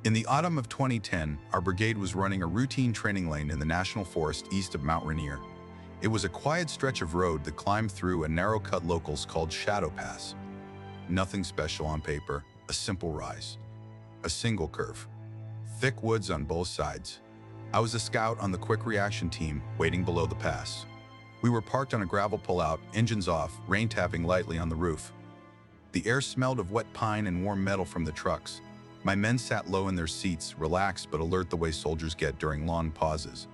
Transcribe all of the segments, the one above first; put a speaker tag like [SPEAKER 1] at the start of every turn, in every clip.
[SPEAKER 1] In the autumn of 2010, our brigade was running a routine training lane in the National Forest east of Mount Rainier. It was a quiet stretch of road that climbed through a narrow cut locals called Shadow Pass. Nothing special on paper, a simple rise. A single curve. Thick woods on both sides. I was a scout on the quick reaction team waiting below the pass. We were parked on a gravel pullout, engines off, rain tapping lightly on the roof. The air smelled of wet pine and warm metal from the trucks. My men sat low in their seats, relaxed but alert the way soldiers get during long pauses.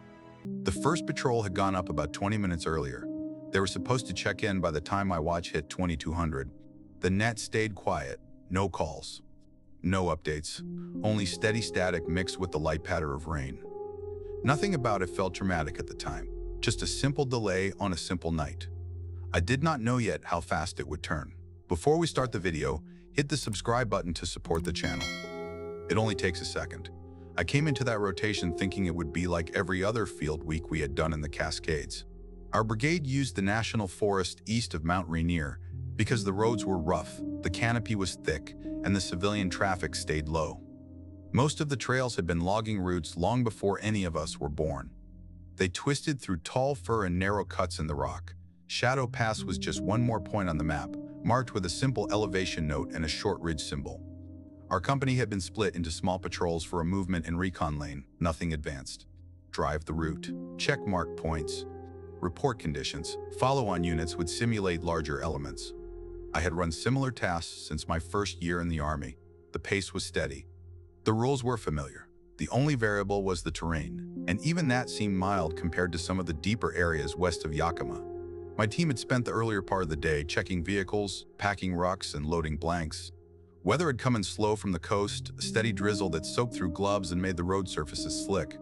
[SPEAKER 1] The first patrol had gone up about 20 minutes earlier. They were supposed to check in by the time my watch hit 2200. The net stayed quiet, no calls. No updates, only steady static mixed with the light patter of rain. Nothing about it felt dramatic at the time, just a simple delay on a simple night. I did not know yet how fast it would turn. Before we start the video, hit the subscribe button to support the channel. It only takes a second. I came into that rotation thinking it would be like every other field week we had done in the Cascades. Our brigade used the National Forest east of Mount Rainier because the roads were rough, the canopy was thick, and the civilian traffic stayed low. Most of the trails had been logging routes long before any of us were born. They twisted through tall fir and narrow cuts in the rock. Shadow Pass was just one more point on the map, marked with a simple elevation note and a short ridge symbol. Our company had been split into small patrols for a movement and recon lane, nothing advanced. Drive the route, check mark points, report conditions, follow-on units would simulate larger elements. I had run similar tasks since my first year in the Army. The pace was steady. The rules were familiar. The only variable was the terrain, and even that seemed mild compared to some of the deeper areas west of Yakima. My team had spent the earlier part of the day checking vehicles, packing rucks, and loading blanks. Weather had come in slow from the coast, a steady drizzle that soaked through gloves and made the road surfaces slick.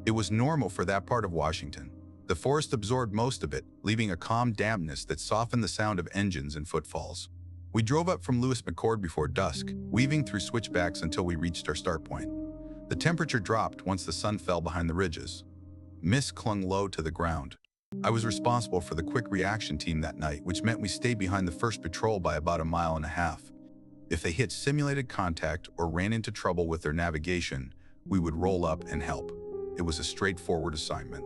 [SPEAKER 1] It was normal for that part of Washington. The forest absorbed most of it, leaving a calm dampness that softened the sound of engines and footfalls. We drove up from Lewis McCord before dusk, weaving through switchbacks until we reached our start point. The temperature dropped once the sun fell behind the ridges. Mist clung low to the ground. I was responsible for the quick reaction team that night, which meant we stayed behind the first patrol by about a mile and a half. If they hit simulated contact or ran into trouble with their navigation, we would roll up and help. It was a straightforward assignment.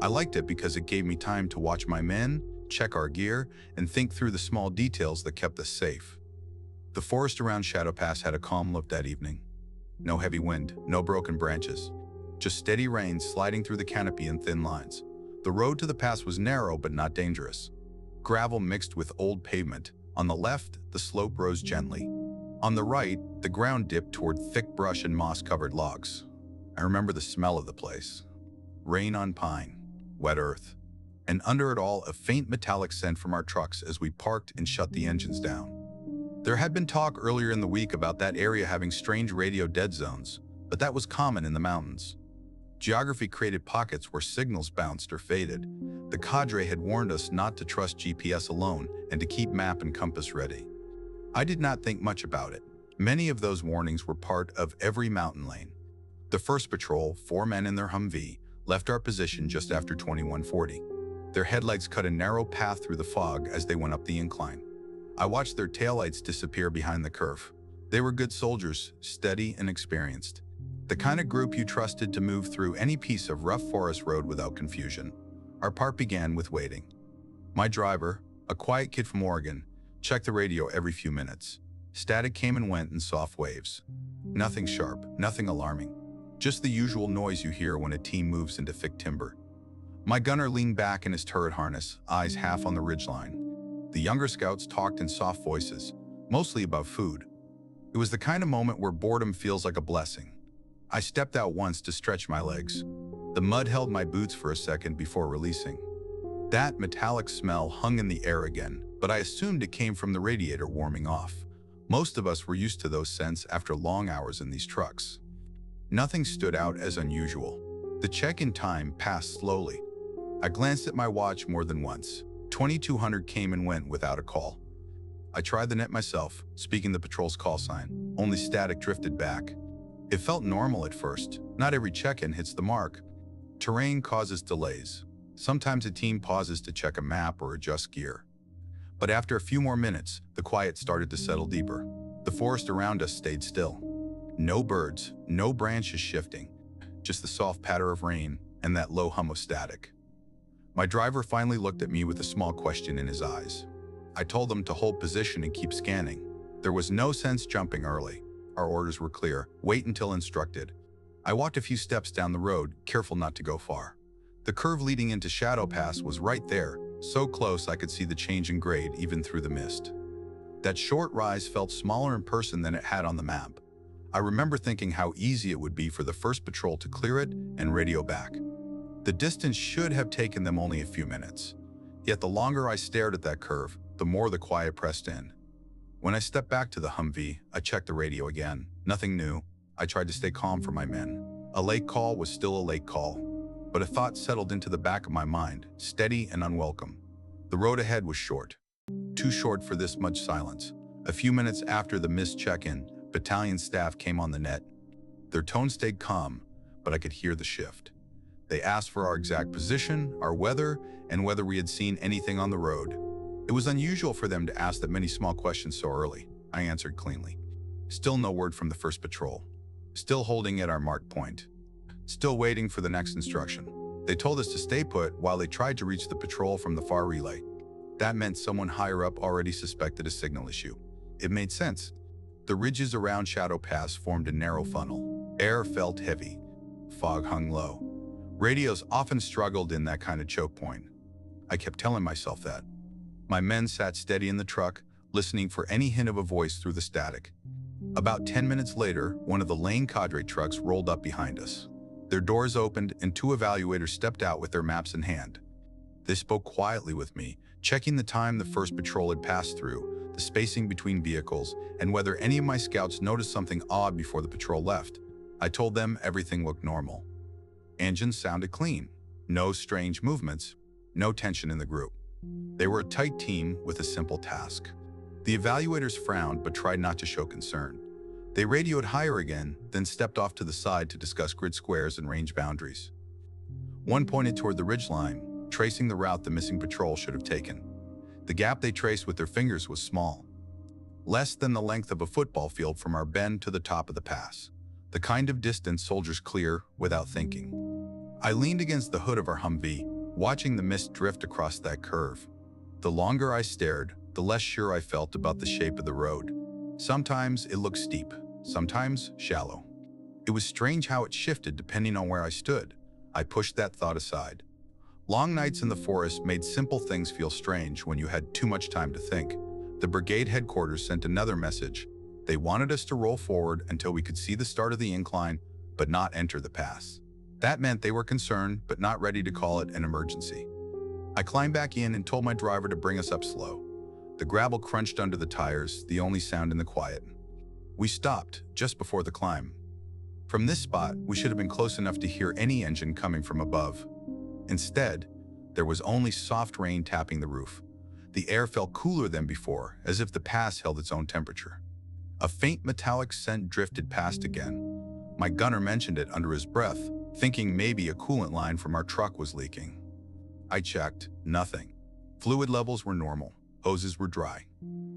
[SPEAKER 1] I liked it because it gave me time to watch my men, check our gear, and think through the small details that kept us safe. The forest around Shadow Pass had a calm look that evening. No heavy wind, no broken branches. Just steady rain sliding through the canopy in thin lines. The road to the pass was narrow but not dangerous. Gravel mixed with old pavement. On the left, the slope rose gently. On the right, the ground dipped toward thick brush and moss-covered logs. I remember the smell of the place. Rain on pine, wet earth, and under it all, a faint metallic scent from our trucks as we parked and shut the engines down. There had been talk earlier in the week about that area having strange radio dead zones, but that was common in the mountains. Geography created pockets where signals bounced or faded. The cadre had warned us not to trust GPS alone and to keep map and compass ready. I did not think much about it. Many of those warnings were part of every mountain lane. The first patrol, 4 men in their Humvee, left our position just after 2140. Their headlights cut a narrow path through the fog as they went up the incline. I watched their taillights disappear behind the curve. They were good soldiers, steady and experienced. The kind of group you trusted to move through any piece of rough forest road without confusion. Our part began with waiting. My driver, a quiet kid from Oregon, checked the radio every few minutes. Static came and went in soft waves. Nothing sharp, nothing alarming. Just the usual noise you hear when a team moves into thick timber. My gunner leaned back in his turret harness, eyes half on the ridgeline. The younger scouts talked in soft voices, mostly about food. It was the kind of moment where boredom feels like a blessing. I stepped out once to stretch my legs. The mud held my boots for a second before releasing. That metallic smell hung in the air again, but I assumed it came from the radiator warming off. Most of us were used to those scents after long hours in these trucks. Nothing stood out as unusual. The check-in time passed slowly. I glanced at my watch more than once. 2200 came and went without a call. I tried the net myself, speaking the patrol's call sign. Only static drifted back. It felt normal at first. Not every check-in hits the mark. Terrain causes delays. Sometimes a team pauses to check a map or adjust gear. But after a few more minutes, the quiet started to settle deeper. The forest around us stayed still. No birds, no branches shifting, just the soft patter of rain and that low hum of static. My driver finally looked at me with a small question in his eyes. I told him to hold position and keep scanning. There was no sense jumping early. Our orders were clear: wait until instructed. I walked a few steps down the road, careful not to go far. The curve leading into Shadow Pass was right there, so close I could see the change in grade even through the mist. That short rise felt smaller in person than it had on the map. I remember thinking how easy it would be for the first patrol to clear it and radio back. The distance should have taken them only a few minutes. Yet the longer I stared at that curve, the more the quiet pressed in. When I stepped back to the Humvee, I checked the radio again. Nothing new. I tried to stay calm for my men. A late call was still a late call. But a thought settled into the back of my mind, steady and unwelcome. The road ahead was short. Too short for this much silence. A few minutes after the missed check-in, battalion staff came on the net. Their tone stayed calm, but I could hear the shift. They asked for our exact position, our weather, and whether we had seen anything on the road. It was unusual for them to ask that many small questions so early. I answered cleanly. Still no word from the first patrol. Still holding at our marked point. Still waiting for the next instruction. They told us to stay put while they tried to reach the patrol from the far relay. That meant someone higher up already suspected a signal issue. It made sense. The ridges around Shadow Pass formed a narrow funnel. Air felt heavy. Fog hung low. Radios often struggled in that kind of choke point. I kept telling myself that. My men sat steady in the truck, listening for any hint of a voice through the static. About 10 minutes later, one of the lane cadre trucks rolled up behind us. Their doors opened and two evaluators stepped out with their maps in hand. They spoke quietly with me, checking the time the first patrol had passed through, the spacing between vehicles, and whether any of my scouts noticed something odd before the patrol left. I told them everything looked normal. Engines sounded clean. No strange movements. No tension in the group. They were a tight team with a simple task. The evaluators frowned but tried not to show concern. They radioed higher again, then stepped off to the side to discuss grid squares and range boundaries. One pointed toward the ridgeline, tracing the route the missing patrol should have taken. The gap they traced with their fingers was small. Less than the length of a football field from our bend to the top of the pass. The kind of distance soldiers clear without thinking. I leaned against the hood of our Humvee, watching the mist drift across that curve. The longer I stared, the less sure I felt about the shape of the road. Sometimes it looked steep, sometimes shallow. It was strange how it shifted depending on where I stood. I pushed that thought aside. Long nights in the forest made simple things feel strange when you had too much time to think. The brigade headquarters sent another message. They wanted us to roll forward until we could see the start of the incline, but not enter the pass. That meant they were concerned, but not ready to call it an emergency. I climbed back in and told my driver to bring us up slow. The gravel crunched under the tires, the only sound in the quiet. We stopped just before the climb. From this spot, we should have been close enough to hear any engine coming from above. Instead, there was only soft rain tapping the roof. The air felt cooler than before, as if the pass held its own temperature. A faint metallic scent drifted past again. My gunner mentioned it under his breath, thinking maybe a coolant line from our truck was leaking. I checked. Nothing. Fluid levels were normal. Hoses were dry.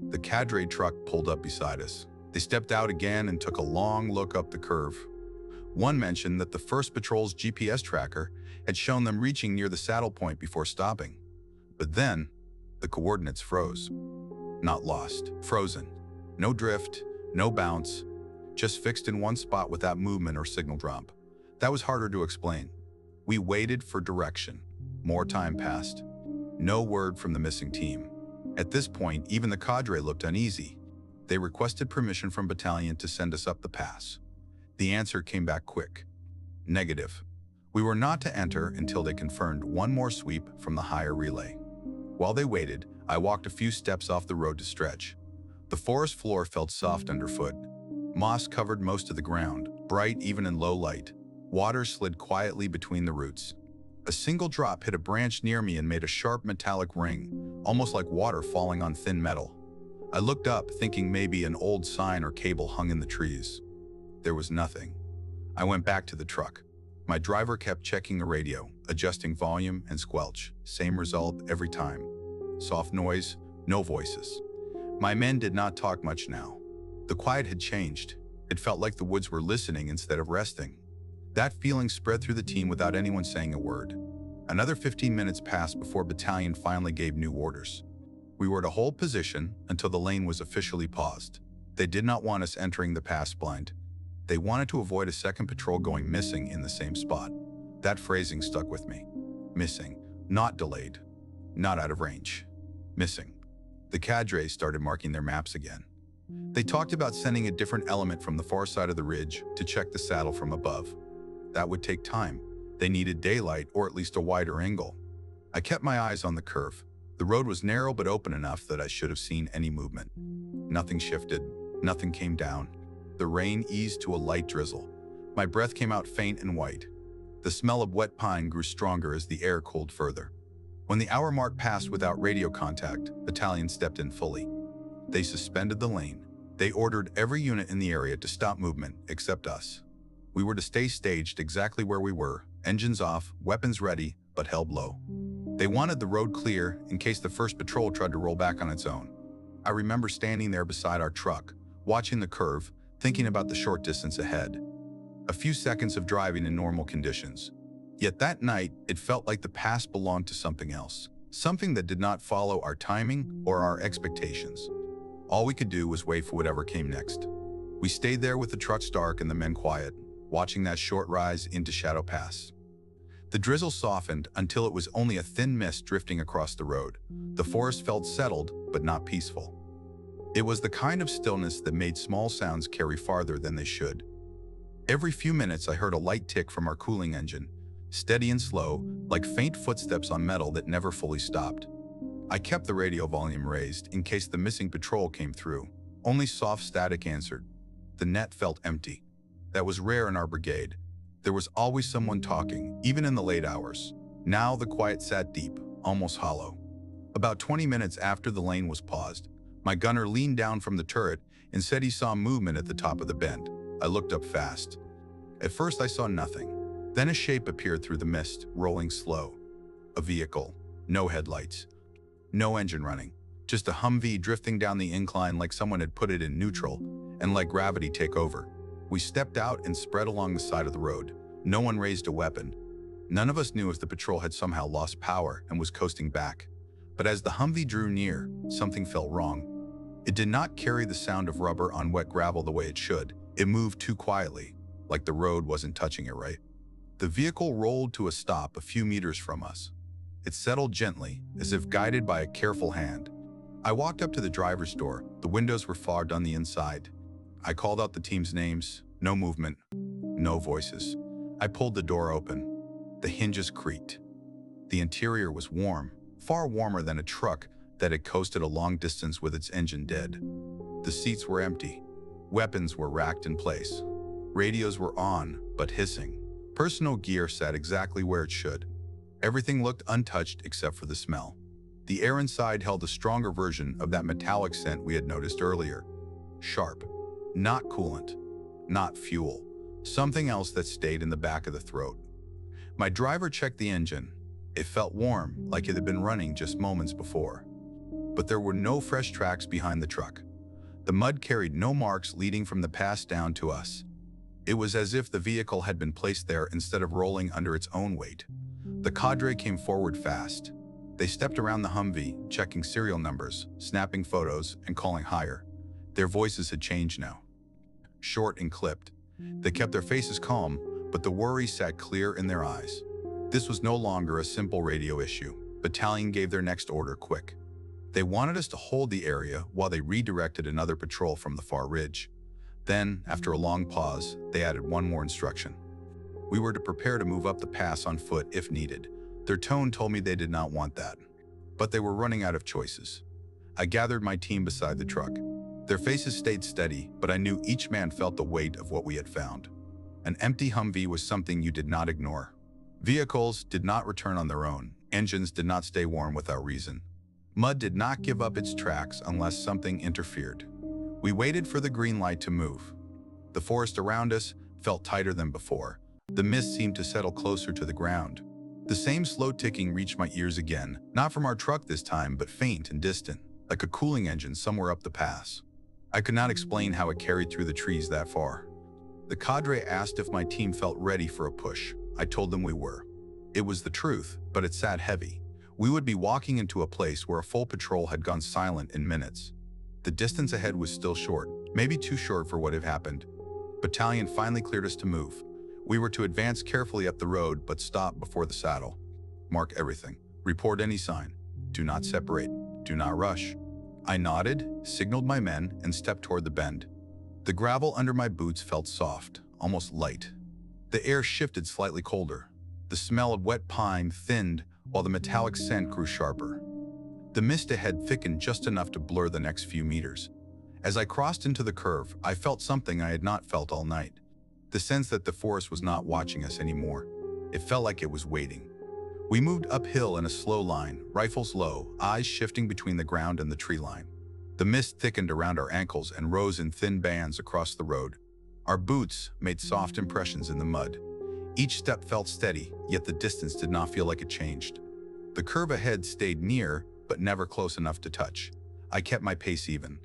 [SPEAKER 1] The cadre truck pulled up beside us. They stepped out again and took a long look up the curve. One mentioned that the first patrol's GPS tracker had shown them reaching near the saddle point before stopping. But then, the coordinates froze. Not lost. Frozen. No drift. No bounce, just fixed in one spot without movement or signal drop. That was harder to explain. We waited for direction. More time passed. No word from the missing team. At this point, even the cadre looked uneasy. They requested permission from battalion to send us up the pass. The answer came back quick. Negative. We were not to enter until they confirmed one more sweep from the higher relay. While they waited, I walked a few steps off the road to stretch. The forest floor felt soft underfoot. Moss covered most of the ground, bright even in low light. Water slid quietly between the roots. A single drop hit a branch near me and made a sharp metallic ring, almost like water falling on thin metal. I looked up, thinking maybe an old sign or cable hung in the trees. There was nothing. I went back to the truck. My driver kept checking the radio, adjusting volume and squelch. Same result every time. Soft noise, no voices. My men did not talk much now. The quiet had changed. It felt like the woods were listening instead of resting. That feeling spread through the team without anyone saying a word. Another 15 minutes passed before battalion finally gave new orders. We were to hold position until the lane was officially paused. They did not want us entering the pass blind. They wanted to avoid a second patrol going missing in the same spot. That phrasing stuck with me. Missing, not delayed, not out of range. Missing. The cadres started marking their maps again. They talked about sending a different element from the far side of the ridge to check the saddle from above. That would take time. They needed daylight or at least a wider angle. I kept my eyes on the curve. The road was narrow but open enough that I should have seen any movement. Nothing shifted. Nothing came down. The rain eased to a light drizzle. My breath came out faint and white. The smell of wet pine grew stronger as the air cooled further. When the hour mark passed without radio contact, battalion stepped in fully. They suspended the lane. They ordered every unit in the area to stop movement except us. We were to stay staged exactly where we were, engines off, weapons ready, but held low. They wanted the road clear in case the first patrol tried to roll back on its own. I remember standing there beside our truck, watching the curve, thinking about the short distance ahead. A few seconds of driving in normal conditions. Yet that night, it felt like the past belonged to something else. Something that did not follow our timing or our expectations. All we could do was wait for whatever came next. We stayed there with the trucks dark and the men quiet, watching that short rise into Shadow Pass. The drizzle softened until it was only a thin mist drifting across the road. The forest felt settled, but not peaceful. It was the kind of stillness that made small sounds carry farther than they should. Every few minutes I heard a light tick from our cooling engine, steady and slow, like faint footsteps on metal that never fully stopped. I kept the radio volume raised in case the missing patrol came through. Only soft static answered. The net felt empty. That was rare in our brigade. There was always someone talking, even in the late hours. Now the quiet sat deep, almost hollow. About 20 minutes after the lane was paused, my gunner leaned down from the turret and said he saw movement at the top of the bend. I looked up fast. At first I saw nothing. Then a shape appeared through the mist, rolling slow. A vehicle. No headlights. No engine running. Just a Humvee drifting down the incline like someone had put it in neutral and let gravity take over. We stepped out and spread along the side of the road. No one raised a weapon. None of us knew if the patrol had somehow lost power and was coasting back. But as the Humvee drew near, something felt wrong. It did not carry the sound of rubber on wet gravel the way it should. It moved too quietly, like the road wasn't touching it right. The vehicle rolled to a stop a few meters from us. It settled gently, as if guided by a careful hand. I walked up to the driver's door. The windows were fogged on the inside. I called out the team's names. No movement. No voices. I pulled the door open. The hinges creaked. The interior was warm, far warmer than a truck that had coasted a long distance with its engine dead. The seats were empty. Weapons were racked in place. Radios were on, but hissing. Personal gear sat exactly where it should. Everything looked untouched except for the smell. The air inside held a stronger version of that metallic scent we had noticed earlier. Sharp. Not coolant. Not fuel. Something else that stayed in the back of the throat. My driver checked the engine. It felt warm, like it had been running just moments before. But there were no fresh tracks behind the truck. The mud carried no marks leading from the pass down to us. It was as if the vehicle had been placed there instead of rolling under its own weight. The cadre came forward fast. They stepped around the Humvee, checking serial numbers, snapping photos, and calling higher. Their voices had changed now. Short and clipped. They kept their faces calm, but the worry sat clear in their eyes. This was no longer a simple radio issue. Battalion gave their next order quick. They wanted us to hold the area while they redirected another patrol from the far ridge. Then, after a long pause, they added one more instruction. We were to prepare to move up the pass on foot if needed. Their tone told me they did not want that. But they were running out of choices. I gathered my team beside the truck. Their faces stayed steady, but I knew each man felt the weight of what we had found. An empty Humvee was something you did not ignore. Vehicles did not return on their own. Engines did not stay warm without reason. Mud did not give up its tracks unless something interfered. We waited for the green light to move. The forest around us felt tighter than before. The mist seemed to settle closer to the ground. The same slow ticking reached my ears again, not from our truck this time, but faint and distant, like a cooling engine somewhere up the pass. I could not explain how it carried through the trees that far. The cadre asked if my team felt ready for a push. I told them we were. It was the truth, but it sat heavy. We would be walking into a place where a full patrol had gone silent in minutes. The distance ahead was still short, maybe too short for what had happened. Battalion finally cleared us to move. We were to advance carefully up the road, but stop before the saddle. Mark everything. Report any sign. Do not separate. Do not rush. I nodded, signaled my men, and stepped toward the bend. The gravel under my boots felt soft, almost light. The air shifted slightly colder. The smell of wet pine thinned while the metallic scent grew sharper. The mist ahead thickened just enough to blur the next few meters. As I crossed into the curve, I felt something I had not felt all night. The sense that the forest was not watching us anymore. It felt like it was waiting. We moved uphill in a slow line, rifles low, eyes shifting between the ground and the tree line. The mist thickened around our ankles and rose in thin bands across the road. Our boots made soft impressions in the mud. Each step felt steady, yet the distance did not feel like it changed. The curve ahead stayed near, but never close enough to touch. I kept my pace even.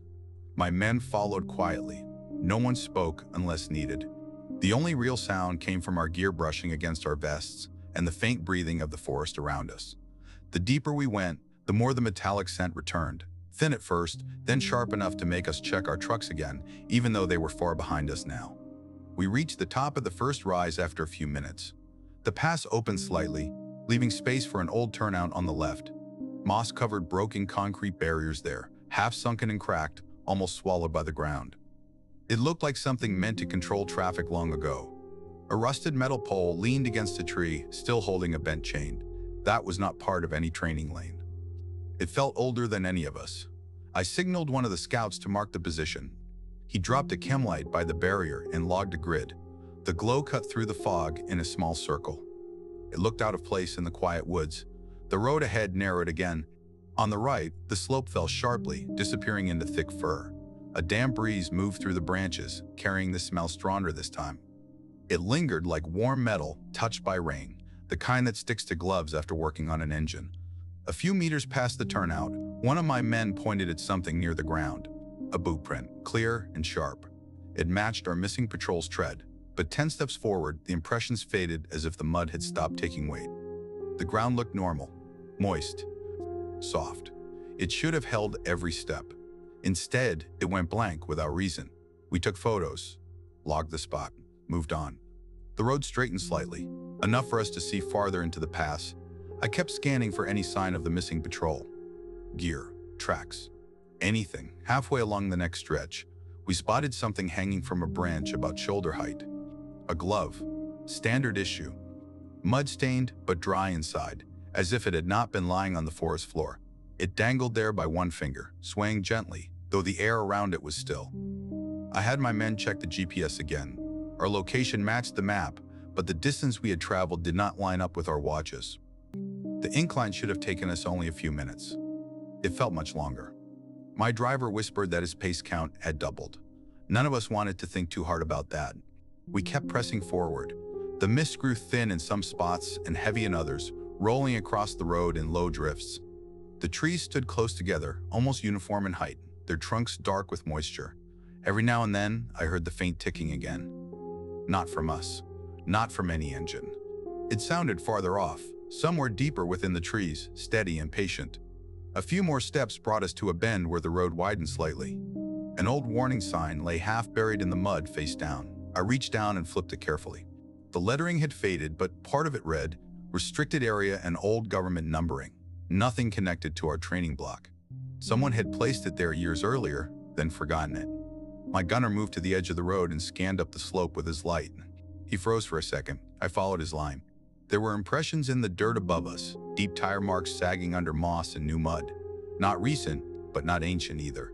[SPEAKER 1] My men followed quietly. No one spoke unless needed. The only real sound came from our gear brushing against our vests and the faint breathing of the forest around us. The deeper we went, the more the metallic scent returned. Thin at first, then sharp enough to make us check our trucks again, even though they were far behind us now. We reached the top of the first rise after a few minutes. The pass opened slightly, leaving space for an old turnout on the left. Moss-covered broken concrete barriers there, half sunken and cracked, almost swallowed by the ground. It looked like something meant to control traffic long ago. A rusted metal pole leaned against a tree, still holding a bent chain. That was not part of any training lane. It felt older than any of us. I signaled one of the scouts to mark the position. He dropped a chem light by the barrier and logged a grid. The glow cut through the fog in a small circle. It looked out of place in the quiet woods. The road ahead narrowed again. On the right, the slope fell sharply, disappearing into thick fir. A damp breeze moved through the branches, carrying the smell stronger this time. It lingered like warm metal touched by rain, the kind that sticks to gloves after working on an engine. A few meters past the turnout, one of my men pointed at something near the ground. A boot print, clear and sharp. It matched our missing patrol's tread, but 10 steps forward, the impressions faded as if the mud had stopped taking weight. The ground looked normal, moist, soft. It should have held every step. Instead, it went blank without reason. We took photos, logged the spot, moved on. The road straightened slightly, enough for us to see farther into the pass. I kept scanning for any sign of the missing patrol. Gear, tracks, anything. Halfway along the next stretch, we spotted something hanging from a branch about shoulder height. A glove, standard issue. Mud-stained but dry inside, as if it had not been lying on the forest floor. It dangled there by one finger, swaying gently, though the air around it was still. I had my men check the GPS again. Our location matched the map, but the distance we had traveled did not line up with our watches. The incline should have taken us only a few minutes. It felt much longer. My driver whispered that his pace count had doubled. None of us wanted to think too hard about that. We kept pressing forward. The mist grew thin in some spots and heavy in others, rolling across the road in low drifts. The trees stood close together, almost uniform in height, their trunks dark with moisture. Every now and then, I heard the faint ticking again. Not from us, not from any engine. It sounded farther off, somewhere deeper within the trees, steady and patient. A few more steps brought us to a bend where the road widened slightly. An old warning sign lay half buried in the mud face down. I reached down and flipped it carefully. The lettering had faded, but part of it read, restricted area and old government numbering. Nothing connected to our training block. Someone had placed it there years earlier, then forgotten it. My gunner moved to the edge of the road and scanned up the slope with his light. He froze for a second. I followed his line. There were impressions in the dirt above us, deep tire marks sagging under moss and new mud. Not recent, but not ancient either.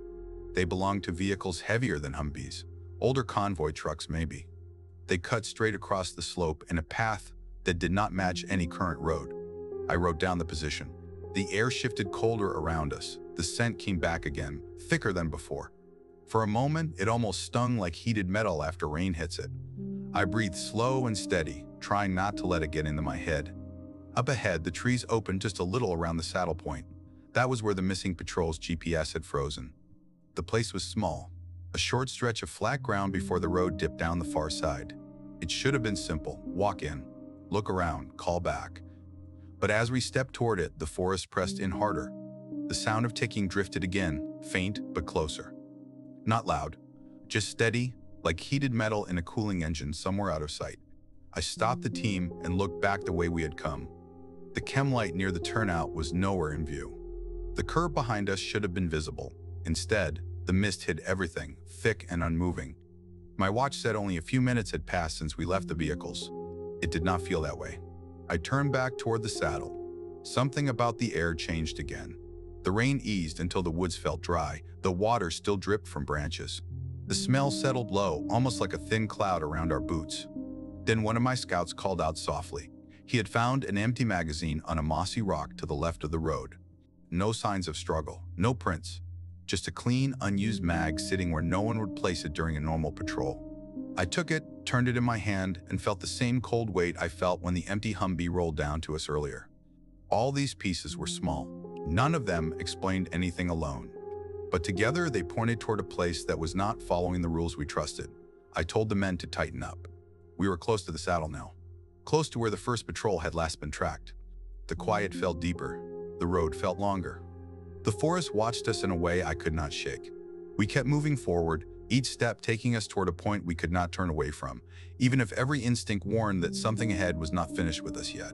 [SPEAKER 1] They belonged to vehicles heavier than Humvees, older convoy trucks maybe. They cut straight across the slope in a path that did not match any current road. I wrote down the position. The air shifted colder around us. The scent came back again, thicker than before. For a moment, it almost stung like heated metal after rain hits it. I breathed slow and steady, trying not to let it get into my head. Up ahead, the trees opened just a little around the saddle point. That was where the missing patrol's GPS had frozen. The place was small, A short stretch of flat ground before the road dipped down the far side. It should have been simple. Walk in, look around, call back. But as we stepped toward it, the forest pressed in harder. The sound of ticking drifted again, faint but closer. Not loud, just steady, like heated metal in a cooling engine somewhere out of sight. I stopped the team and looked back the way we had come. The chem light near the turnout was nowhere in view. The curb behind us should have been visible. Instead, the mist hid everything, thick and unmoving. My watch said only a few minutes had passed since we left the vehicles. It did not feel that way. I turned back toward the saddle. Something about the air changed again. The rain eased until the woods felt dry. The water still dripped from branches. The smell settled low, almost like a thin cloud around our boots. Then one of my scouts called out softly. He had found an empty magazine on a mossy rock to the left of the road. No signs of struggle, no prints. Just a clean, unused mag sitting where no one would place it during a normal patrol. I took it, turned it in my hand, and felt the same cold weight I felt when the empty Humvee rolled down to us earlier. All these pieces were small. None of them explained anything alone. But together they pointed toward a place that was not following the rules we trusted. I told the men to tighten up. We were close to the saddle now, close to where the first patrol had last been tracked. The quiet felt deeper. The road felt longer. The forest watched us in a way I could not shake. We kept moving forward, each step taking us toward a point we could not turn away from, even if every instinct warned that something ahead was not finished with us yet.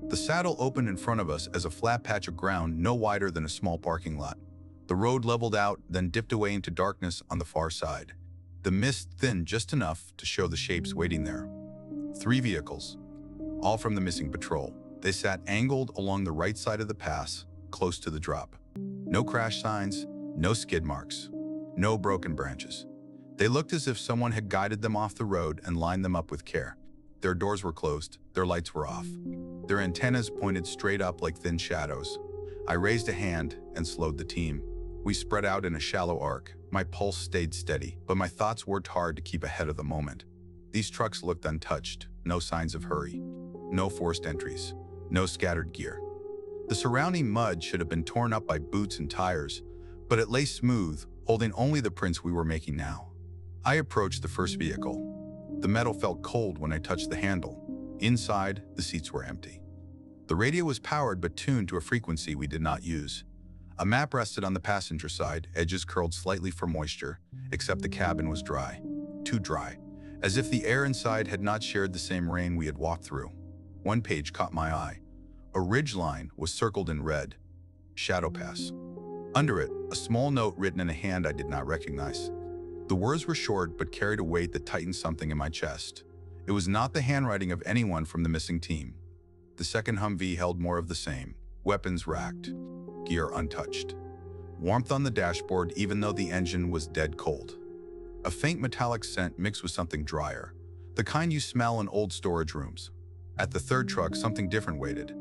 [SPEAKER 1] The saddle opened in front of us as a flat patch of ground no wider than a small parking lot. The road leveled out, then dipped away into darkness on the far side. The mist thinned just enough to show the shapes waiting there. 3 vehicles, all from the missing patrol. They sat angled along the right side of the pass, close to the drop. No crash signs, no skid marks, no broken branches. They looked as if someone had guided them off the road and lined them up with care. Their doors were closed, their lights were off. Their antennas pointed straight up like thin shadows. I raised a hand and slowed the team. We spread out in a shallow arc. My pulse stayed steady, but my thoughts worked hard to keep ahead of the moment. These trucks looked untouched, no signs of hurry, no forced entries, no scattered gear. The surrounding mud should have been torn up by boots and tires, but it lay smooth, holding only the prints we were making now. I approached the first vehicle. The metal felt cold when I touched the handle. Inside, the seats were empty. The radio was powered but tuned to a frequency we did not use. A map rested on the passenger side, edges curled slightly for moisture, except the cabin was dry. Too dry, as if the air inside had not shared the same rain we had walked through. One page caught my eye. A ridgeline was circled in red. Shadow Pass. Under it, a small note written in a hand I did not recognize. The words were short but carried a weight that tightened something in my chest. It was not the handwriting of anyone from the missing team. The second Humvee held more of the same. Weapons racked. Gear untouched. Warmth on the dashboard even though the engine was dead cold. A faint metallic scent mixed with something drier. The kind you smell in old storage rooms. At the third truck, something different waited.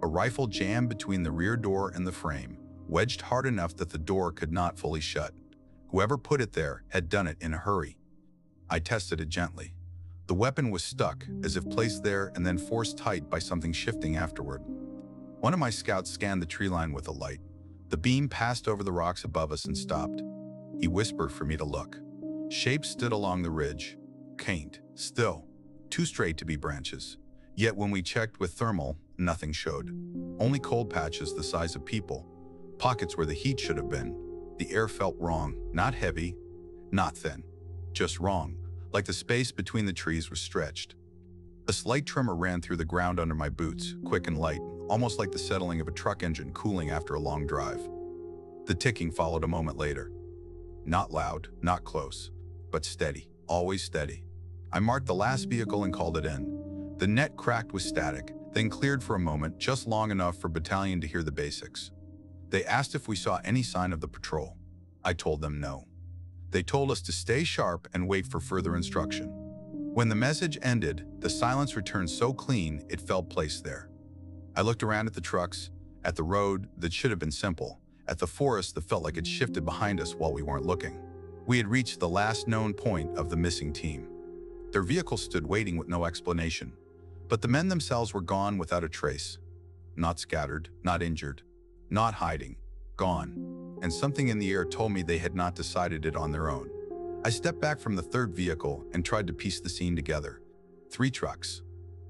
[SPEAKER 1] A rifle jammed between the rear door and the frame, wedged hard enough that the door could not fully shut. Whoever put it there had done it in a hurry. I tested it gently. The weapon was stuck, as if placed there and then forced tight by something shifting afterward. One of my scouts scanned the tree line with a light. The beam passed over the rocks above us and stopped. He whispered for me to look. Shapes stood along the ridge, quaint, still, too straight to be branches. Yet when we checked with thermal, nothing showed. Only cold patches the size of people, pockets where the heat should have been. The air felt wrong, not heavy, not thin, just wrong, like the space between the trees was stretched. A slight tremor ran through the ground under my boots, quick and light, almost like the settling of a truck engine cooling after a long drive. The ticking followed a moment later. Not loud, not close, but steady, always steady. I marked the last vehicle and called it in. The net cracked with static, then cleared for a moment, just long enough for battalion to hear the basics. They asked if we saw any sign of the patrol. I told them no. They told us to stay sharp and wait for further instruction. When the message ended, the silence returned so clean it felt placed there. I looked around at the trucks, at the road that should have been simple, at the forest that felt like it shifted behind us while we weren't looking. We had reached the last known point of the missing team. Their vehicle stood waiting with no explanation, but the men themselves were gone without a trace. Not scattered, not injured, not hiding, gone. And something in the air told me they had not decided it on their own. I stepped back from the third vehicle and tried to piece the scene together. 3 trucks.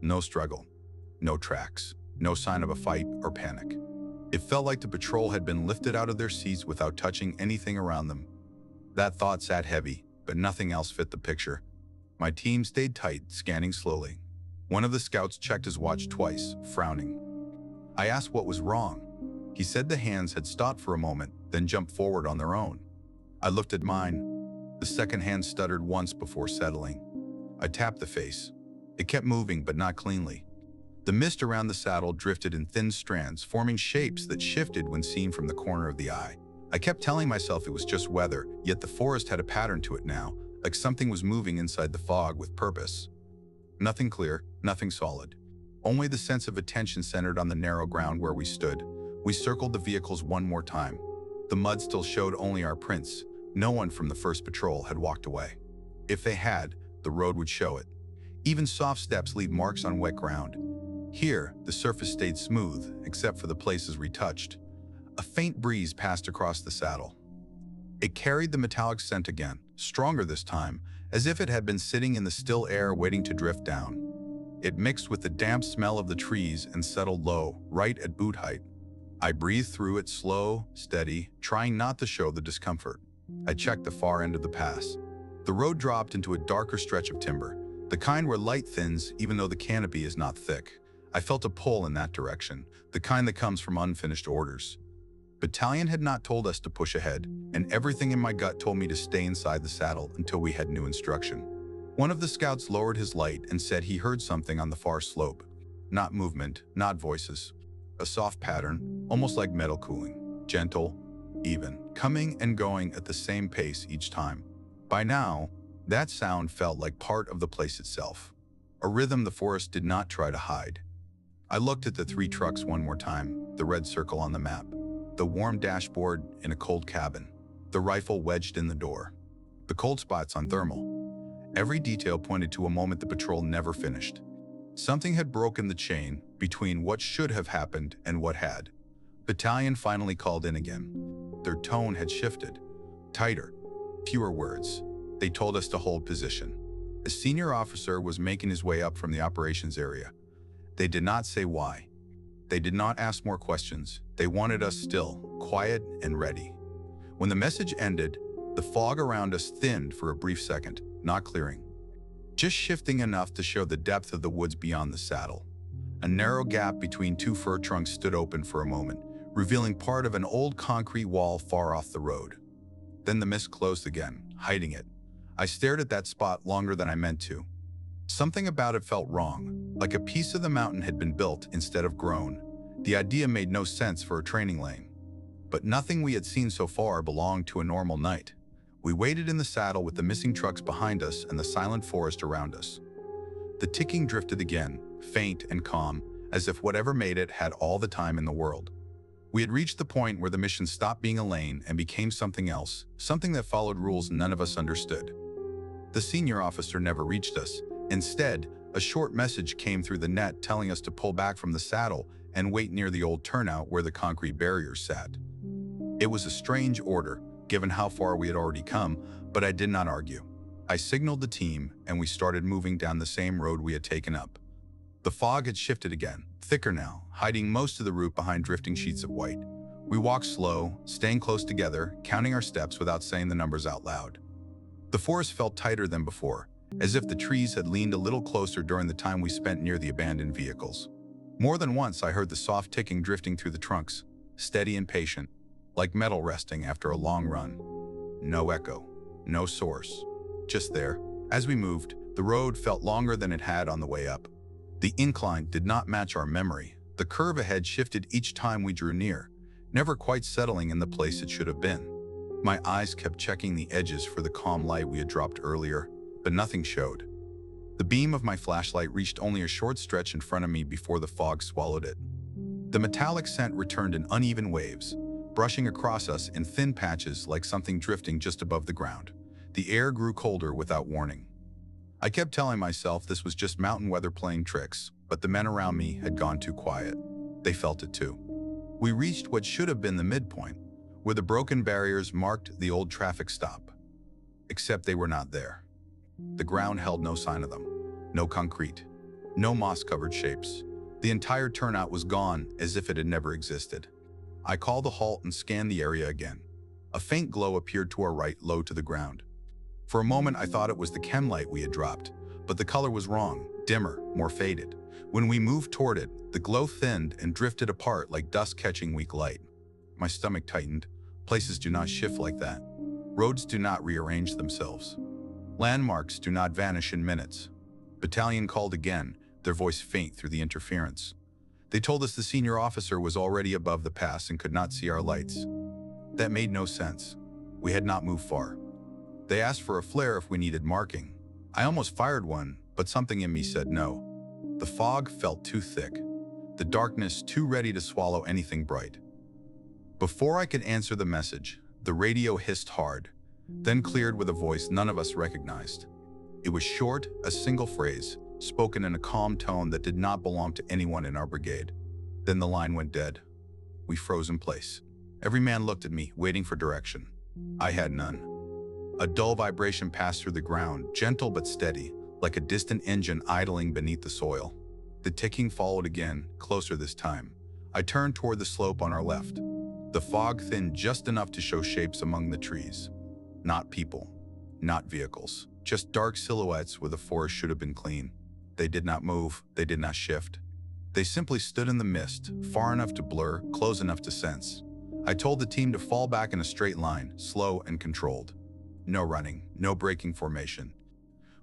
[SPEAKER 1] No struggle. No tracks. No sign of a fight or panic. It felt like the patrol had been lifted out of their seats without touching anything around them. That thought sat heavy, but nothing else fit the picture. My team stayed tight, scanning slowly. One of the scouts checked his watch twice, frowning. I asked what was wrong. He said the hands had stopped for a moment, then jumped forward on their own. I looked at mine. The second hand stuttered once before settling. I tapped the face. It kept moving, but not cleanly. The mist around the saddle drifted in thin strands, forming shapes that shifted when seen from the corner of the eye. I kept telling myself it was just weather, yet the forest had a pattern to it now, like something was moving inside the fog with purpose. Nothing clear, nothing solid. Only the sense of attention centered on the narrow ground where we stood. We circled the vehicles one more time. The mud still showed only our prints. No one from the first patrol had walked away. If they had, the road would show it. Even soft steps leave marks on wet ground. Here, the surface stayed smooth, except for the places retouched. A faint breeze passed across the saddle. It carried the metallic scent again, stronger this time, as if it had been sitting in the still air waiting to drift down. It mixed with the damp smell of the trees and settled low, right at boot height. I breathed through it slow, steady, trying not to show the discomfort. I checked the far end of the pass. The road dropped into a darker stretch of timber, the kind where light thins even though the canopy is not thick. I felt a pull in that direction, the kind that comes from unfinished orders. Battalion had not told us to push ahead, and everything in my gut told me to stay inside the saddle until we had new instruction. One of the scouts lowered his light and said he heard something on the far slope. Not movement, not voices. A soft pattern, almost like metal cooling. Gentle, even, coming and going at the same pace each time. By now, that sound felt like part of the place itself. A rhythm the forest did not try to hide. I looked at the 3 trucks one more time, the red circle on the map, the warm dashboard in a cold cabin, the rifle wedged in the door, the cold spots on thermal. Every detail pointed to a moment the patrol never finished. Something had broken the chain between what should have happened and what had. Battalion finally called in again. Their tone had shifted. Tighter, fewer words. They told us to hold position. A senior officer was making his way up from the operations area. They did not say why. They did not ask more questions. They wanted us still, quiet and ready. When the message ended, the fog around us thinned for a brief second, not clearing. Just shifting enough to show the depth of the woods beyond the saddle. A narrow gap between 2 fir trunks stood open for a moment, revealing part of an old concrete wall far off the road. Then the mist closed again, hiding it. I stared at that spot longer than I meant to. Something about it felt wrong, like a piece of the mountain had been built instead of grown. The idea made no sense for a training lane. But nothing we had seen so far belonged to a normal night. We waited in the saddle with the missing trucks behind us and the silent forest around us. The ticking drifted again, faint and calm, as if whatever made it had all the time in the world. We had reached the point where the mission stopped being a lane and became something else, something that followed rules none of us understood. The senior officer never reached us. Instead, a short message came through the net telling us to pull back from the saddle and wait near the old turnout where the concrete barriers sat. It was a strange order, given how far we had already come, but I did not argue. I signaled the team, and we started moving down the same road we had taken up. The fog had shifted again, thicker now, hiding most of the route behind drifting sheets of white. We walked slow, staying close together, counting our steps without saying the numbers out loud. The forest felt tighter than before, as if the trees had leaned a little closer during the time we spent near the abandoned vehicles. More than once I heard the soft ticking drifting through the trunks, steady and patient, like metal resting after a long run. No echo, no source, just there. As we moved, the road felt longer than it had on the way up. The incline did not match our memory. The curve ahead shifted each time we drew near, never quite settling in the place it should have been. My eyes kept checking the edges for the calm light we had dropped earlier, but nothing showed. The beam of my flashlight reached only a short stretch in front of me before the fog swallowed it. The metallic scent returned in uneven waves, brushing across us in thin patches like something drifting just above the ground. The air grew colder without warning. I kept telling myself this was just mountain weather playing tricks, but the men around me had gone too quiet. They felt it too. We reached what should have been the midpoint, where the broken barriers marked the old traffic stop. except they were not there. The ground held no sign of them. No concrete. No moss-covered shapes. The entire turnout was gone, as if it had never existed. I called a halt and scanned the area again. A faint glow appeared to our right, low to the ground. For a moment, I thought it was the chem light we had dropped, but the color was wrong, dimmer, more faded. When we moved toward it, the glow thinned and drifted apart like dust catching weak light. My stomach tightened. Places do not shift like that. Roads do not rearrange themselves. Landmarks do not vanish in minutes. Battalion called again, their voice faint through the interference. They told us the senior officer was already above the pass and could not see our lights. That made no sense. We had not moved far. They asked for a flare if we needed marking. I almost fired one, but something in me said no. The fog felt too thick. The darkness too ready to swallow anything bright. Before I could answer the message, the radio hissed hard, then cleared with a voice none of us recognized. It was short, a single phrase, spoken in a calm tone that did not belong to anyone in our brigade. Then the line went dead. We froze in place. Every man looked at me, waiting for direction. I had none. A dull vibration passed through the ground, gentle but steady, like a distant engine idling beneath the soil. The ticking followed again, closer this time. I turned toward the slope on our left. The fog thinned just enough to show shapes among the trees. Not people, not vehicles, just dark silhouettes where the forest should have been clean. They did not move, they did not shift. They simply stood in the mist, far enough to blur, close enough to sense. I told the team to fall back in a straight line, slow and controlled. No running, no breaking formation.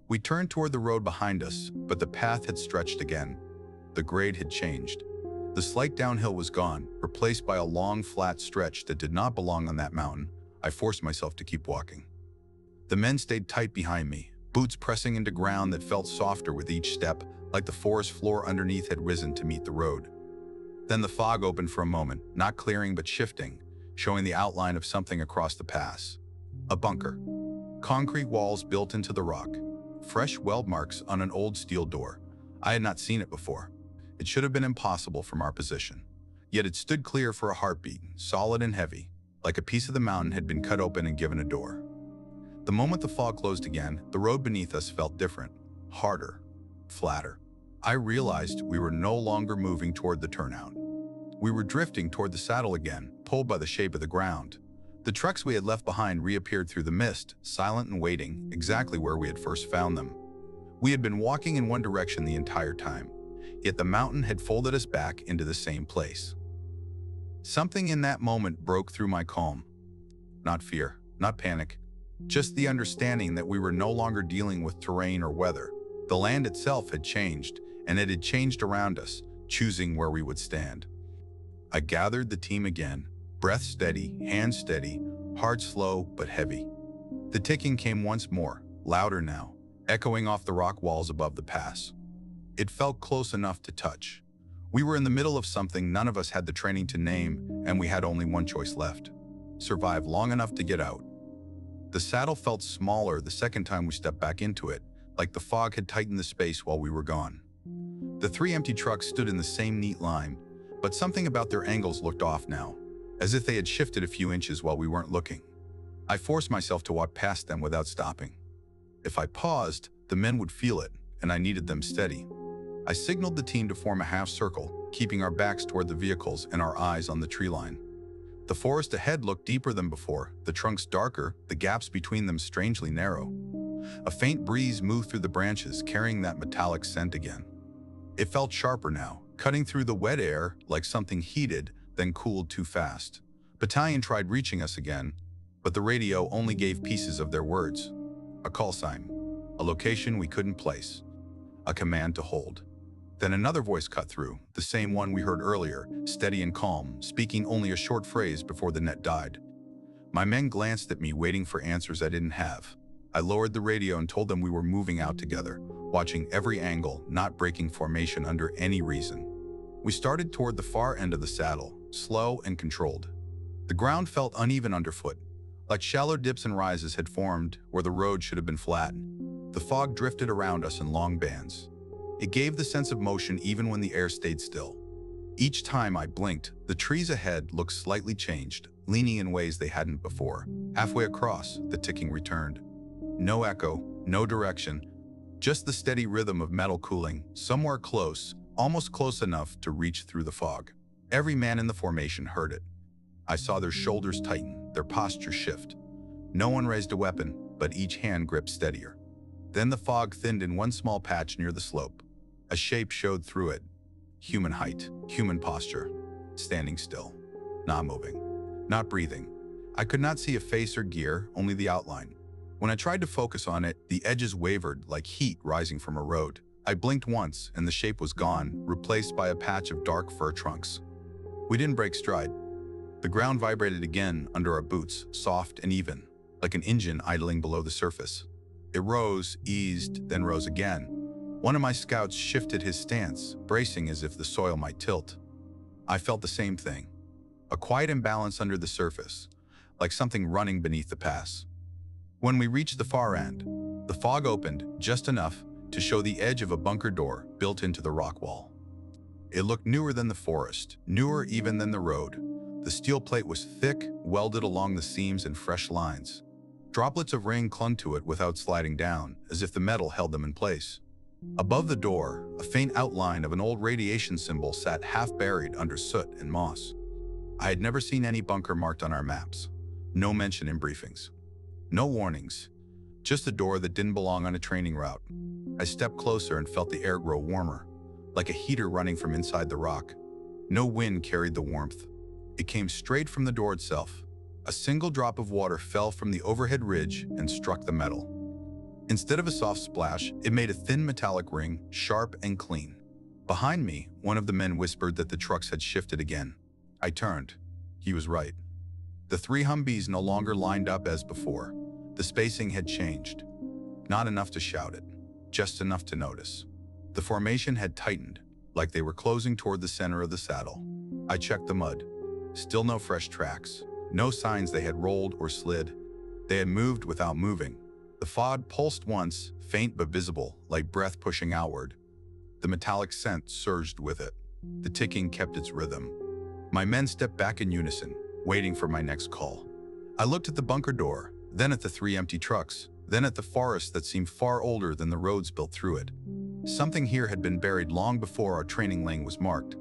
[SPEAKER 1] We turned toward the road behind us, but the path had stretched again. The grade had changed. The slight downhill was gone, replaced by a long, flat stretch that did not belong on that mountain. I forced myself to keep walking. The men stayed tight behind me, boots pressing into ground that felt softer with each step, like the forest floor underneath had risen to meet the road. Then the fog opened for a moment, not clearing but shifting, showing the outline of something across the pass. A bunker. Concrete walls built into the rock. Fresh weld marks on an old steel door. I had not seen it before. It should have been impossible from our position. Yet it stood clear for a heartbeat, solid and heavy, like a piece of the mountain had been cut open and given a door. The moment the fog closed again, the road beneath us felt different, harder, flatter. I realized we were no longer moving toward the turnout. We were drifting toward the saddle again, pulled by the shape of the ground. The trucks we had left behind reappeared through the mist, silent and waiting, exactly where we had first found them. We had been walking in one direction the entire time, yet the mountain had folded us back into the same place. Something in that moment broke through my calm. Not fear, not panic, just the understanding that we were no longer dealing with terrain or weather. The land itself had changed, and it had changed around us, choosing where we would stand. I gathered the team again, breath steady, hands steady, heart slow but heavy. The ticking came once more, louder now, echoing off the rock walls above the pass. It felt close enough to touch. We were in the middle of something none of us had the training to name, and we had only one choice left: survive long enough to get out. The saddle felt smaller the second time we stepped back into it, like the fog had tightened the space while we were gone. The 3 empty trucks stood in the same neat line, but something about their angles looked off now, as if they had shifted a few inches while we weren't looking. I forced myself to walk past them without stopping. If I paused, the men would feel it, and I needed them steady. I signaled the team to form a half circle, keeping our backs toward the vehicles and our eyes on the tree line. The forest ahead looked deeper than before, the trunks darker, the gaps between them strangely narrow. A faint breeze moved through the branches, carrying that metallic scent again. It felt sharper now, cutting through the wet air like something heated, then cooled too fast. Battalion tried reaching us again, but the radio only gave pieces of their words. A call sign, a location we couldn't place, a command to hold. Then another voice cut through, the same one we heard earlier, steady and calm, speaking only a short phrase before the net died. My men glanced at me, waiting for answers I didn't have. I lowered the radio and told them we were moving out together, watching every angle, not breaking formation under any reason. We started toward the far end of the saddle, slow and controlled. The ground felt uneven underfoot, like shallow dips and rises had formed where the road should have been flat. The fog drifted around us in long bands. It gave the sense of motion even when the air stayed still. Each time I blinked, the trees ahead looked slightly changed, leaning in ways they hadn't before. Halfway across, the ticking returned. No echo, no direction, just the steady rhythm of metal cooling, somewhere close, almost close enough to reach through the fog. Every man in the formation heard it. I saw their shoulders tighten, their posture shift. No one raised a weapon, but each hand gripped steadier. Then the fog thinned in one small patch near the slope. A shape showed through it. Human height, human posture, standing still, not moving, not breathing. I could not see a face or gear, only the outline. When I tried to focus on it, the edges wavered like heat rising from a road. I blinked once, and the shape was gone, replaced by a patch of dark fur trunks. We didn't break stride. The ground vibrated again under our boots, soft and even, like an engine idling below the surface. It rose, eased, then rose again. One of my scouts shifted his stance, bracing as if the soil might tilt. I felt the same thing. A quiet imbalance under the surface, like something running beneath the pass. When we reached the far end, the fog opened just enough to show the edge of a bunker door built into the rock wall. It looked newer than the forest, newer even than the road. The steel plate was thick, welded along the seams in fresh lines. Droplets of rain clung to it without sliding down, as if the metal held them in place. Above the door, a faint outline of an old radiation symbol sat half-buried under soot and moss. I had never seen any bunker marked on our maps. No mention in briefings. No warnings. Just a door that didn't belong on a training route. I stepped closer and felt the air grow warmer, like a heater running from inside the rock. No wind carried the warmth. It came straight from the door itself. A single drop of water fell from the overhead ridge and struck the metal. Instead of a soft splash, it made a thin metallic ring, sharp and clean. Behind me, one of the men whispered that the trucks had shifted again. I turned. He was right. The 3 Humvees no longer lined up as before. The spacing had changed. Not enough to shout it, just enough to notice. The formation had tightened, like they were closing toward the center of the saddle. I checked the mud. Still no fresh tracks. No signs they had rolled or slid. They had moved without moving. The fog pulsed once, faint but visible, like breath pushing outward. The metallic scent surged with it. The ticking kept its rhythm. My men stepped back in unison, waiting for my next call. I looked at the bunker door, then at the 3 empty trucks, then at the forest that seemed far older than the roads built through it. Something here had been buried long before our training lane was marked.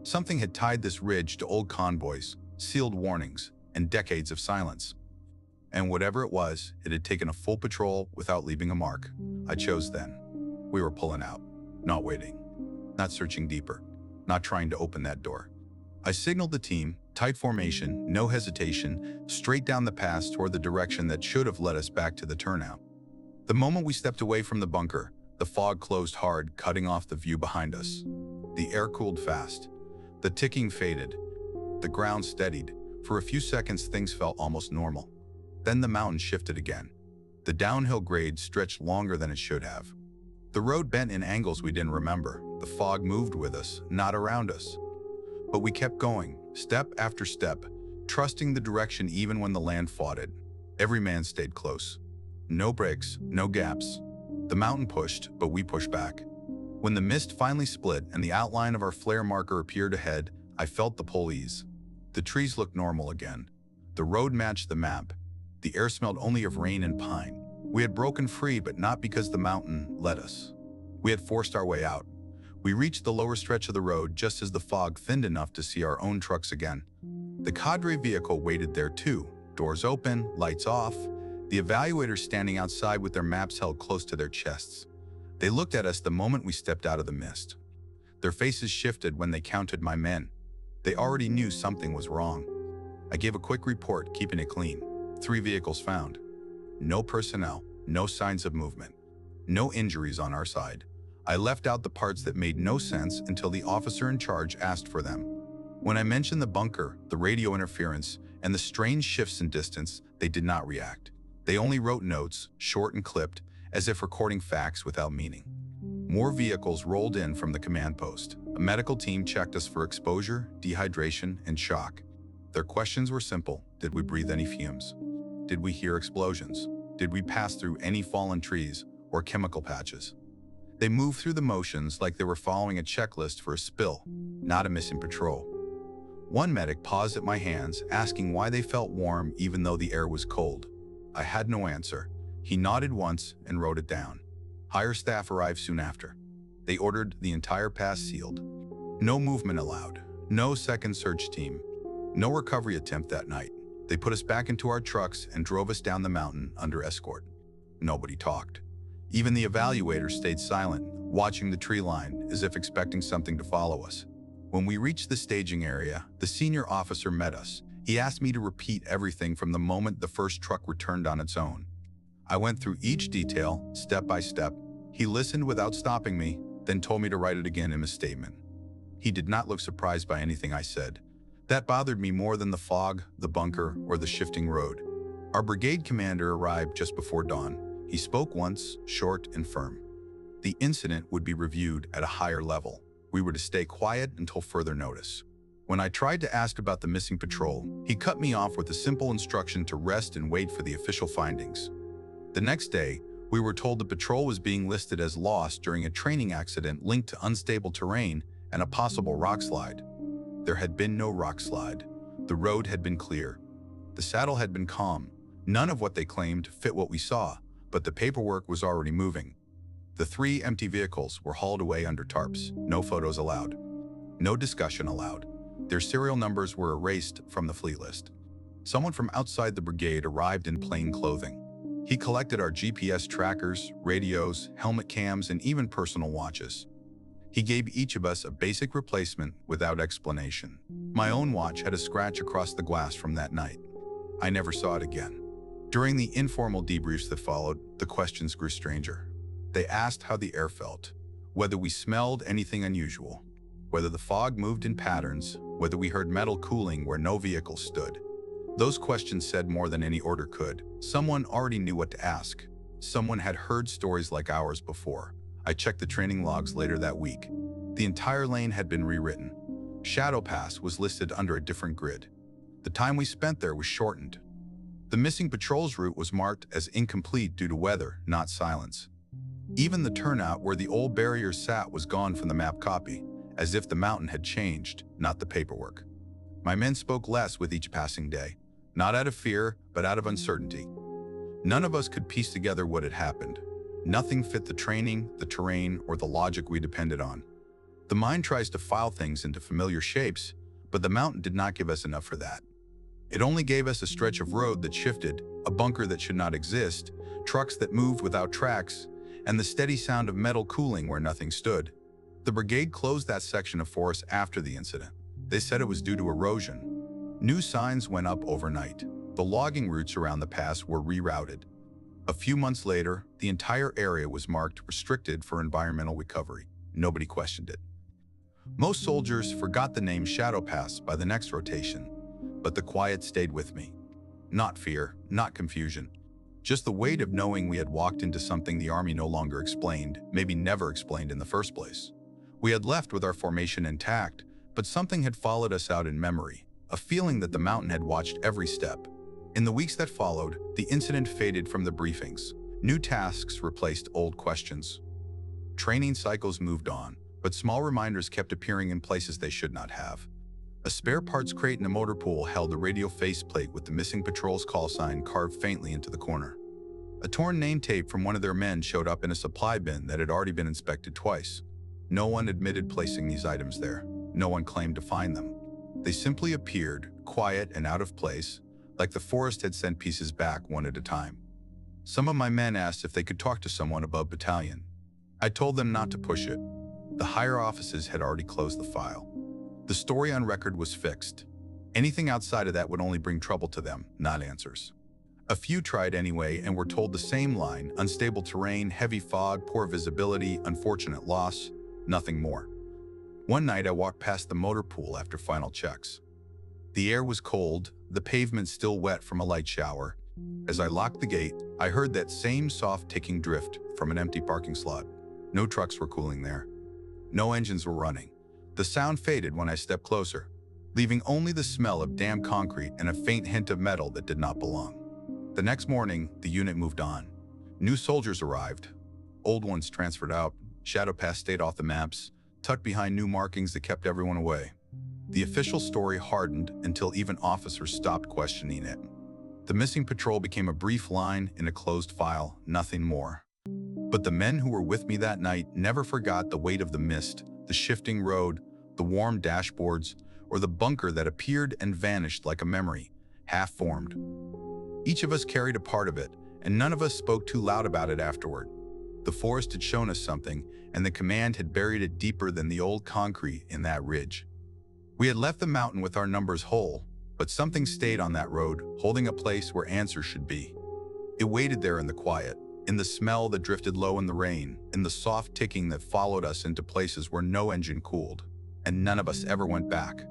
[SPEAKER 1] Something had tied this ridge to old convoys, sealed warnings, and decades of silence. And whatever it was, it had taken a full patrol without leaving a mark. I chose then. We were pulling out, not waiting, not searching deeper, not trying to open that door. I signaled the team, tight formation, no hesitation, straight down the pass toward the direction that should have led us back to the turnout. The moment we stepped away from the bunker, the fog closed hard, cutting off the view behind us. The air cooled fast. The ticking faded. The ground steadied. For a few seconds, things felt almost normal. Then the mountain shifted again. The downhill grade stretched longer than it should have. The road bent in angles we didn't remember. The fog moved with us, not around us. But we kept going, step after step, trusting the direction even when the land fought it. Every man stayed close. No breaks, no gaps. The mountain pushed, but we pushed back. When the mist finally split and the outline of our flare marker appeared ahead, I felt the pull ease. The trees looked normal again. The road matched the map. The air smelled only of rain and pine. We had broken free, but not because the mountain led us. We had forced our way out. We reached the lower stretch of the road just as the fog thinned enough to see our own trucks again. The cadre vehicle waited there too, doors open, lights off, the evaluators standing outside with their maps held close to their chests. They looked at us the moment we stepped out of the mist. Their faces shifted when they counted my men. They already knew something was wrong. I gave a quick report, keeping it clean. 3 vehicles found. No personnel, no signs of movement, no injuries on our side. I left out the parts that made no sense until the officer in charge asked for them. When I mentioned the bunker, the radio interference, and the strange shifts in distance, they did not react. They only wrote notes, short and clipped, as if recording facts without meaning. More vehicles rolled in from the command post. A medical team checked us for exposure, dehydration, and shock. Their questions were simple. Did we breathe any fumes? Did we hear explosions? Did we pass through any fallen trees or chemical patches? They moved through the motions like they were following a checklist for a spill, not a missing patrol. One medic paused at my hands, asking why they felt warm even though the air was cold. I had no answer, He nodded once and wrote it down. Higher staff arrived soon after. They ordered the entire pass sealed. No movement allowed. No second search team. No recovery attempt that night. They put us back into our trucks and drove us down the mountain under escort. Nobody talked. Even the evaluator stayed silent, watching the tree line as if expecting something to follow us. When we reached the staging area, the senior officer met us. He asked me to repeat everything from the moment the first truck returned on its own. I went through each detail, step by step. He listened without stopping me, then told me to write it again in his statement. He did not look surprised by anything I said. That bothered me more than the fog, the bunker, or the shifting road. Our brigade commander arrived just before dawn. He spoke once, short and firm. The incident would be reviewed at a higher level. We were to stay quiet until further notice. When I tried to ask about the missing patrol, he cut me off with a simple instruction to rest and wait for the official findings. The next day, we were told the patrol was being listed as lost during a training accident linked to unstable terrain and a possible rock slide. There had been no rock slide. The road had been clear. The saddle had been calm. None of what they claimed fit what we saw, but the paperwork was already moving. The 3 empty vehicles were hauled away under tarps. No photos allowed. No discussion allowed. Their serial numbers were erased from the fleet list. Someone from outside the brigade arrived in plain clothing. He collected our GPS trackers, radios, helmet cams, and even personal watches. He gave each of us a basic replacement without explanation. My own watch had a scratch across the glass from that night. I never saw it again. During the informal debriefs that followed, the questions grew stranger. They asked how the air felt, whether we smelled anything unusual, whether the fog moved in patterns, whether we heard metal cooling where no vehicle stood. Those questions said more than any order could. Someone already knew what to ask. Someone had heard stories like ours before. I checked the training logs later that week. The entire lane had been rewritten. Shadow Pass was listed under a different grid. The time we spent there was shortened. The missing patrol's route was marked as incomplete due to weather, not silence. Even the turnout where the old barriers sat was gone from the map copy, as if the mountain had changed, not the paperwork. My men spoke less with each passing day, not out of fear, but out of uncertainty. None of us could piece together what had happened. Nothing fit the training, the terrain, or the logic we depended on. The mind tries to file things into familiar shapes, but the mountain did not give us enough for that. It only gave us a stretch of road that shifted, a bunker that should not exist, trucks that moved without tracks, and the steady sound of metal cooling where nothing stood. The brigade closed that section of forest after the incident. They said it was due to erosion. New signs went up overnight. The logging routes around the pass were rerouted. A few months later, the entire area was marked restricted for environmental recovery. Nobody questioned it. Most soldiers forgot the name Shadow Pass by the next rotation, but the quiet stayed with me. Not fear, not confusion, just the weight of knowing we had walked into something the Army no longer explained, maybe never explained in the first place. We had left with our formation intact, but something had followed us out in memory, a feeling that the mountain had watched every step. In the weeks that followed, the incident faded from the briefings. New tasks replaced old questions. Training cycles moved on, but small reminders kept appearing in places they should not have. A spare parts crate in a motor pool held the radio faceplate with the missing patrol's call sign carved faintly into the corner. A torn name tape from one of their men showed up in a supply bin that had already been inspected twice. No one admitted placing these items there. No one claimed to find them. They simply appeared, quiet and out of place, like the forest had sent pieces back one at a time. Some of my men asked if they could talk to someone above battalion. I told them not to push it. The higher offices had already closed the file. The story on record was fixed. Anything outside of that would only bring trouble to them, not answers. A few tried anyway and were told the same line: unstable terrain, heavy fog, poor visibility, unfortunate loss, nothing more. One night I walked past the motor pool after final checks. The air was cold, the pavement still wet from a light shower. As I locked the gate, I heard that same soft ticking drift from an empty parking slot. No trucks were cooling there. No engines were running. The sound faded when I stepped closer, leaving only the smell of damp concrete and a faint hint of metal that did not belong. The next morning, the unit moved on. New soldiers arrived. Old ones transferred out. Shadow Pass stayed off the maps, tucked behind new markings that kept everyone away. The official story hardened until even officers stopped questioning it. The missing patrol became a brief line in a closed file, nothing more. But the men who were with me that night never forgot the weight of the mist, the shifting road, the warm dashboards, or the bunker that appeared and vanished like a memory, half-formed. Each of us carried a part of it, and none of us spoke too loud about it afterward. The forest had shown us something, and the command had buried it deeper than the old concrete in that ridge. We had left the mountain with our numbers whole, but something stayed on that road, holding a place where answers should be. It waited there in the quiet, in the smell that drifted low in the rain, in the soft ticking that followed us into places where no engine cooled, and none of us ever went back.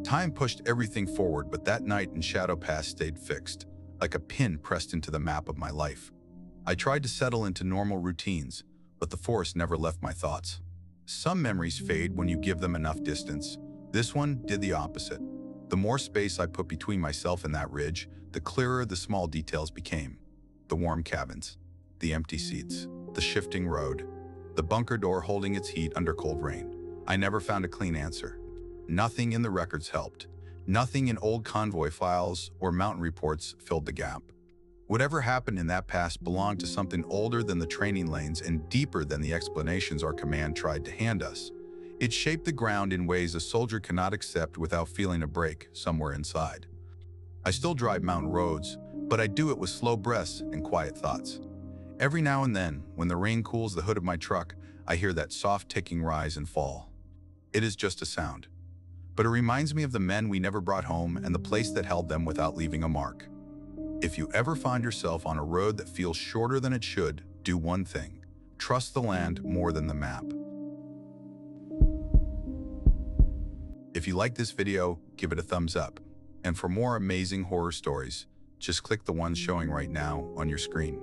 [SPEAKER 1] Time pushed everything forward, but that night in Shadow Pass stayed fixed, like a pin pressed into the map of my life. I tried to settle into normal routines, but the forest never left my thoughts. Some memories fade when you give them enough distance. This one did the opposite. The more space I put between myself and that ridge, the clearer the small details became. The warm cabins, the empty seats, the shifting road, the bunker door holding its heat under cold rain. I never found a clean answer. Nothing in the records helped. Nothing in old convoy files or mountain reports filled the gap. Whatever happened in that past belonged to something older than the training lanes and deeper than the explanations our command tried to hand us. It shaped the ground in ways a soldier cannot accept without feeling a break somewhere inside. I still drive mountain roads, but I do it with slow breaths and quiet thoughts. Every now and then, when the rain cools the hood of my truck, I hear that soft ticking rise and fall. It is just a sound, but it reminds me of the men we never brought home and the place that held them without leaving a mark. If you ever find yourself on a road that feels shorter than it should, do one thing: trust the land more than the map. If you like this video, give it a thumbs up. And for more amazing horror stories, just click the ones showing right now on your screen.